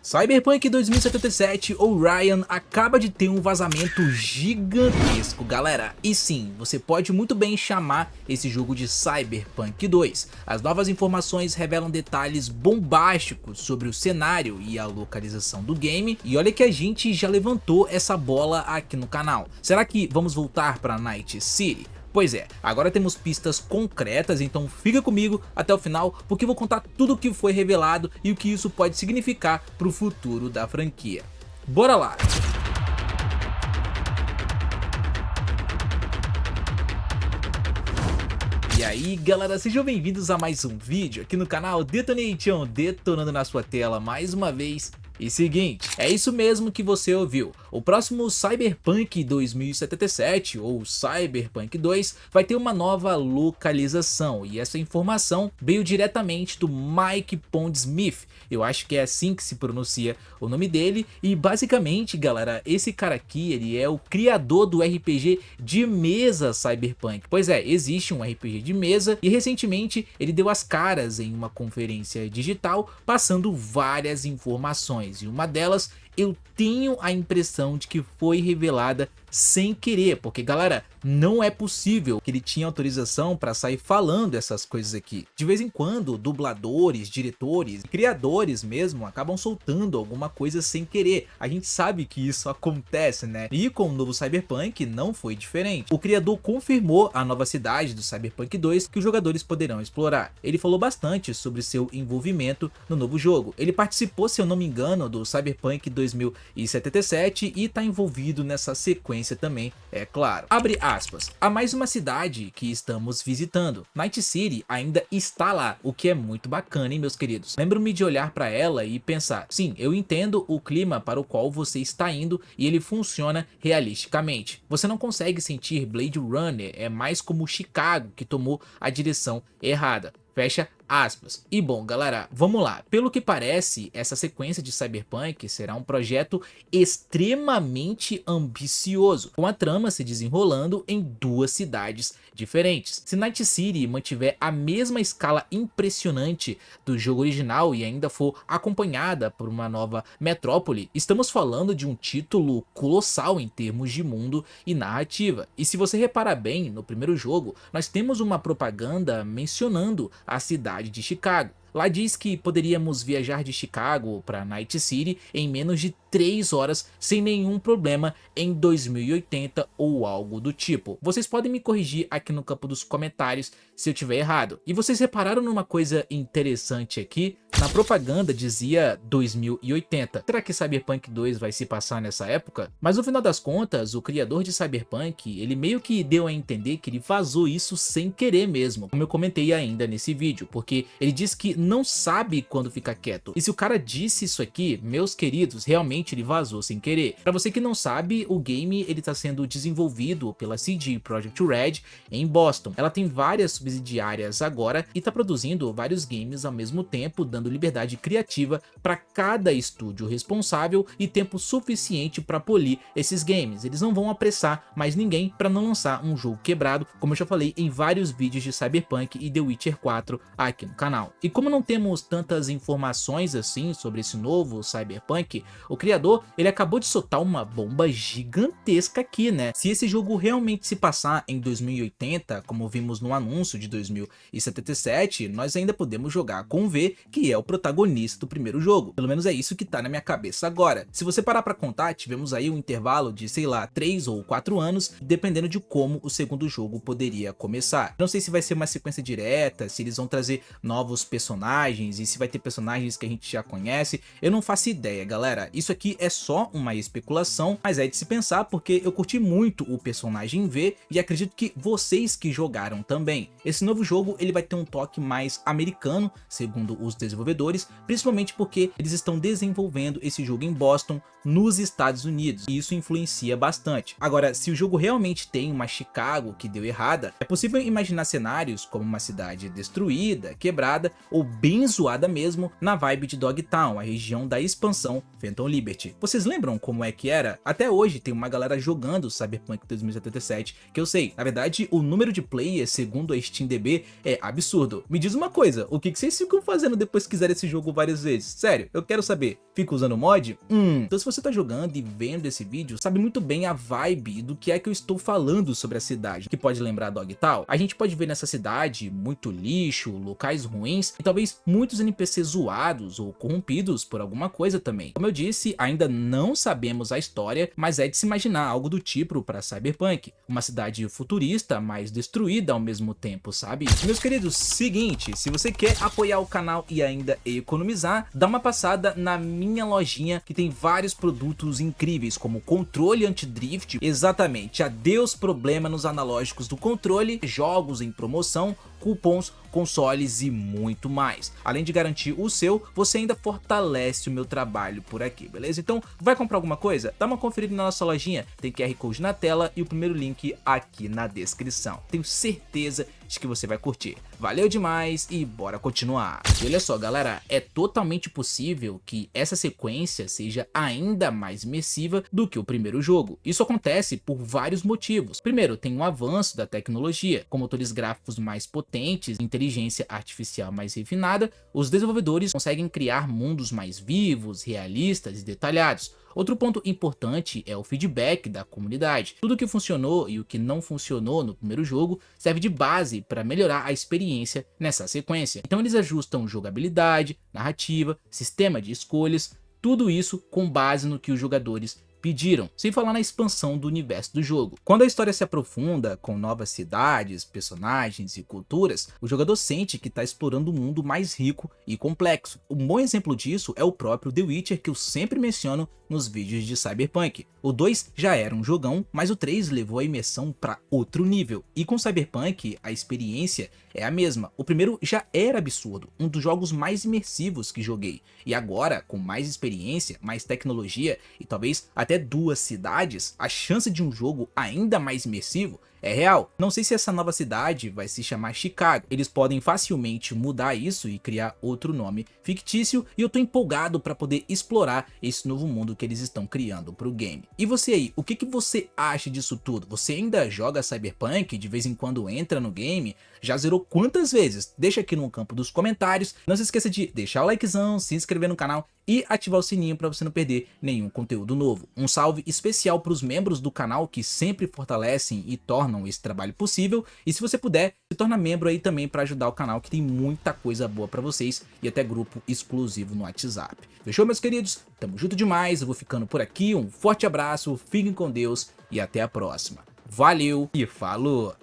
Cyberpunk 2077 Orion acaba de ter um vazamento gigantesco, galera. E sim, você pode muito bem chamar esse jogo de Cyberpunk 2. As novas informações revelam detalhes bombásticos sobre o cenário e a localização do game. E olha que a gente já levantou essa bola aqui no canal. Será que vamos voltar para Night City? Pois é, agora temos pistas concretas, então fica comigo até o final porque eu vou contar tudo o que foi revelado e o que isso pode significar para o futuro da franquia. Bora lá! E aí galera, sejam bem-vindos a mais um vídeo aqui no canal Detonation, detonando na sua tela mais uma vez. E seguinte, é isso mesmo que você ouviu, o próximo Cyberpunk 2077 ou Cyberpunk 2 vai ter uma nova localização e essa informação veio diretamente do Mike Pondsmith, eu acho que é assim que se pronuncia o nome dele e basicamente galera, esse cara aqui ele é o criador do RPG de mesa Cyberpunk, pois é, existe um RPG de mesa e recentemente ele deu as caras em uma conferência digital passando várias informações. E uma delas eu tenho a impressão de que foi revelada sem querer, porque galera, não é possível que ele tinha autorização para sair falando essas coisas aqui. De vez em quando, dubladores, diretores, criadores mesmo acabam soltando alguma coisa sem querer. A gente sabe que isso acontece, né? E com o novo Cyberpunk não foi diferente. O criador confirmou a nova cidade do Cyberpunk 2 que os jogadores poderão explorar. Ele falou bastante sobre seu envolvimento no novo jogo. Ele participou, se eu não me engano, do Cyberpunk 2077 e está envolvido nessa sequência também, é claro. Abre aspas, há mais uma cidade que estamos visitando. Night City ainda está lá, o que é muito bacana, hein, meus queridos? Lembro-me de olhar para ela e pensar, sim, eu entendo o clima para o qual você está indo e ele funciona realisticamente. Você não consegue sentir Blade Runner, é mais como Chicago que tomou a direção errada. Fecha aspas. E bom galera, vamos lá, pelo que parece essa sequência de Cyberpunk será um projeto extremamente ambicioso, com a trama se desenrolando em duas cidades diferentes. Se Night City mantiver a mesma escala impressionante do jogo original e ainda for acompanhada por uma nova metrópole, estamos falando de um título colossal em termos de mundo e narrativa. E se você reparar bem, no primeiro jogo nós temos uma propaganda mencionando a cidade de Chicago. Lá diz que poderíamos viajar de Chicago para Night City em menos de 3 horas sem nenhum problema em 2080 ou algo do tipo. Vocês podem me corrigir aqui no campo dos comentários se eu tiver errado. E vocês repararam numa coisa interessante aqui? Na propaganda dizia 2080. Será que Cyberpunk 2 vai se passar nessa época? Mas no final das contas, o criador de Cyberpunk, ele meio que deu a entender que ele vazou isso sem querer mesmo, como eu comentei ainda nesse vídeo, porque ele disse que não sabe quando ficar quieto. E se o cara disse isso aqui, meus queridos, realmente ele vazou sem querer. Para você que não sabe, o game ele está sendo desenvolvido pela CD Projekt Red em Boston. Ela tem várias subsidiárias agora e está produzindo vários games ao mesmo tempo, dando liberdade criativa para cada estúdio responsável e tempo suficiente para polir esses games. Eles não vão apressar mais ninguém para não lançar um jogo quebrado, como eu já falei em vários vídeos de Cyberpunk e The Witcher 4 aqui no canal. E como não temos tantas informações assim sobre esse novo Cyberpunk, o criador ele acabou de soltar uma bomba gigantesca aqui, né? Se esse jogo realmente se passar em 2080, como vimos no anúncio de 2077, nós ainda podemos jogar com o V, que é o protagonista do primeiro jogo. Pelo menos é isso que tá na minha cabeça agora. Se você parar pra contar, tivemos aí um intervalo de, sei lá, 3 ou 4 anos, dependendo de como o segundo jogo poderia começar. Não sei se vai ser uma sequência direta, se eles vão trazer novos personagens e se vai ter personagens que a gente já conhece, eu não faço ideia galera, isso aqui é só uma especulação, mas é de se pensar porque eu curti muito o personagem V e acredito que vocês que jogaram também. Esse novo jogo ele vai ter um toque mais americano, segundo os desenvolvedores, principalmente porque eles estão desenvolvendo esse jogo em Boston, nos Estados Unidos, e isso influencia bastante. Agora, se o jogo realmente tem uma Chicago que deu errada, é possível imaginar cenários como uma cidade destruída, quebrada ou bem zoada mesmo, na vibe de Dogtown, a região da expansão Phantom Liberty. Vocês lembram como é que era? Até hoje tem uma galera jogando Cyberpunk 2077, que eu sei, na verdade o número de players, segundo a SteamDB, é absurdo. Me diz uma coisa, o que vocês ficam fazendo depois que quiserem esse jogo várias vezes? Sério, eu quero saber. Fica usando mod? Então se você tá jogando e vendo esse vídeo, sabe muito bem a vibe do que é que eu estou falando sobre a cidade, que pode lembrar Dogtown. A gente pode ver nessa cidade muito lixo, locais ruins e talvez muitos NPCs zoados ou corrompidos por alguma coisa também. Como eu disse, ainda não sabemos a história, mas é de se imaginar algo do tipo para Cyberpunk, uma cidade futurista, mas destruída ao mesmo tempo, sabe? Meus queridos, seguinte, se você quer apoiar o canal e ainda economizar, dá uma passada na minha lojinha que tem vários produtos incríveis, como controle anti-drift, exatamente, adeus problema nos analógicos do controle, jogos em promoção, cupons, consoles e muito mais. Além de garantir o seu, você ainda fortalece o meu trabalho por aqui, beleza? Então, vai comprar alguma coisa? Dá uma conferida na nossa lojinha, tem QR Code na tela e o primeiro link aqui na descrição. Tenho certeza de que você vai curtir. Valeu demais e bora continuar. E olha só, galera, é totalmente possível que essa sequência seja ainda mais imersiva do que o primeiro jogo. Isso acontece por vários motivos. Primeiro, tem um avanço da tecnologia, com motores gráficos mais potentes, inteligência artificial mais refinada, os desenvolvedores conseguem criar mundos mais vivos, realistas e detalhados. Outro ponto importante é o feedback da comunidade. Tudo que funcionou e o que não funcionou no primeiro jogo serve de base para melhorar a experiência nessa sequência. Então eles ajustam jogabilidade, narrativa, sistema de escolhas, tudo isso com base no que os jogadores pediram, sem falar na expansão do universo do jogo. Quando a história se aprofunda com novas cidades, personagens e culturas, o jogador sente que está explorando um mundo mais rico e complexo. Um bom exemplo disso é o próprio The Witcher, que eu sempre menciono nos vídeos de Cyberpunk. O 2 já era um jogão, mas o 3 levou a imersão para outro nível. E com Cyberpunk, a experiência é a mesma. O primeiro já era absurdo, um dos jogos mais imersivos que joguei. E agora, com mais experiência, mais tecnologia e talvez até 2 cidades, a chance de um jogo ainda mais imersivo é real. Não sei se essa nova cidade vai se chamar Chicago. Eles podem facilmente mudar isso e criar outro nome fictício, e eu tô empolgado para poder explorar esse novo mundo que eles estão criando pro game. E você aí, o que você acha disso tudo? Você ainda joga Cyberpunk? De vez em quando entra no game? Já zerou quantas vezes? Deixa aqui no campo dos comentários. Não se esqueça de deixar o likezão, se inscrever no canal e ativar o sininho para você não perder nenhum conteúdo novo. Um salve especial para os membros do canal que sempre fortalecem e tornam esse trabalho possível. E se você puder, se torna membro aí também para ajudar o canal, que tem muita coisa boa para vocês e até grupo exclusivo no WhatsApp. Fechou, meus queridos? Tamo junto demais, eu vou ficando por aqui. Um forte abraço, fiquem com Deus e até a próxima. Valeu e falou!